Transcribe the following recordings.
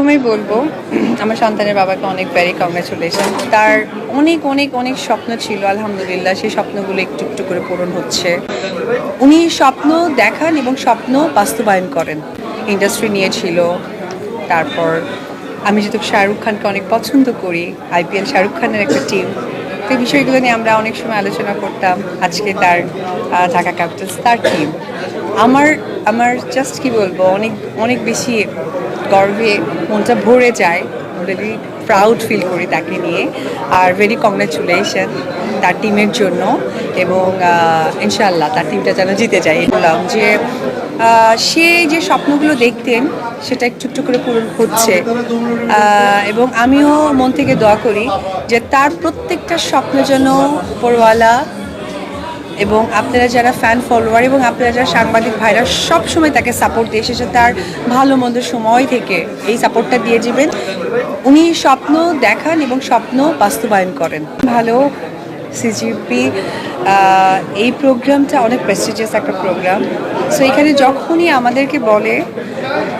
সবসময় বলবো আমার সন্তানের বাবাকে অনেক ভেরি কংগ্রেচুলেশন। তার অনেক অনেক অনেক স্বপ্ন ছিল, আলহামদুলিল্লাহ সেই স্বপ্নগুলো একটু একটু করে পূরণ হচ্ছে। উনি স্বপ্ন দেখান এবং স্বপ্ন বাস্তবায়ন করেন। ইন্ডাস্ট্রি নিয়েছিল, তারপর আমি যেহেতু শাহরুখ খানকে অনেক পছন্দ করি, আইপিএল শাহরুখ খানের একটা টিম, তো এই বিষয়গুলো নিয়ে আমরা অনেক সময় আলোচনা করতাম। আজকে তার ঢাকা ক্যাপিটালস তার টিম। আমার আমার জাস্ট কি বলবো, অনেক অনেক বেশি গর্বে মনটা ভরে যায়। ভেরি প্রাউড ফিল করি তাকে নিয়ে। আর ভেরি কংগ্রেচুলেশন তার টিমের জন্য, এবং ইনশাআল্লাহ তার টিমটা যেন জিতে যায়। বললাম যে সে যে স্বপ্নগুলো দেখতেন সেটা একটু একটু করে পূরণ হচ্ছে, এবং আমিও মন থেকে দোয়া করি যে তার প্রত্যেকটা স্বপ্ন যেন উপরওয়ালা এবং আপনারা যারা ফ্যান ফলোয়ার এবং আপনারা যারা সাংবাদিক ভাইরা সব সময় তাকে সাপোর্ট দিয়ে এসেছে, তার ভালো মন্দ সময় থেকে এই সাপোর্টটা দিয়ে যাবেন। উনি স্বপ্ন দেখান এবং স্বপ্ন বাস্তবায়ন করেন। ভালো সিজিপি এই প্রোগ্রামটা অনেক প্রেস্টিজিয়াস একটা প্রোগ্রাম। সো এখানে যখনই আমাদেরকে বলে,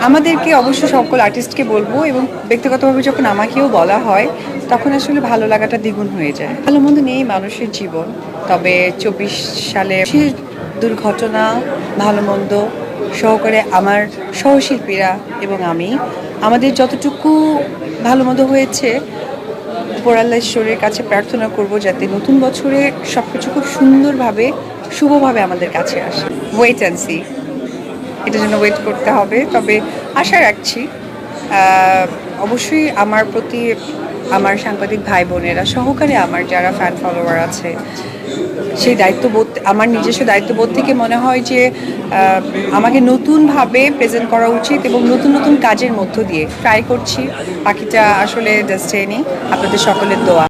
আমাদেরকে অবশ্য সকল আর্টিস্টকে বলবো এবং ব্যক্তিগতভাবে যখন আমাকেও বলা হয়, তখন আসলে ভালো লাগাটা দ্বিগুণ হয়ে যায়। ভালো মন্দ নেই মানুষের জীবন, তবে 24 সালে দুর্ঘটনা, ভালো মন্দ সহকারে আমার সহশিল্পীরা এবং আমি, আমাদের যতটুকু ভালো মন্দ হয়েছে, উপরাল্লা ঈশ্বরের কাছে প্রার্থনা করব যাতে নতুন বছরে সব কিছু খুব সুন্দরভাবে শুভভাবে আমাদের কাছে আসে। ওয়েট অ্যান্ড সি, এটার জন্য ওয়েট করতে হবে। তবে আশা রাখছি অবশ্যই আমার প্রতি আমার সাংবাদিক ভাই বোনেরা সহকারে আমার যারা ফ্যান ফলোয়ার আছে, সেই দায়িত্ববোধ, আমার নিজস্ব দায়িত্ববোধ থেকে মনে হয় যে আমাকে নতুনভাবে প্রেজেন্ট করা উচিত এবং নতুন নতুন কাজের মধ্য দিয়ে ট্রাই করছি। বাকিটা আসলে ডেস্টিনি, আপনাদের সকলের দোয়া।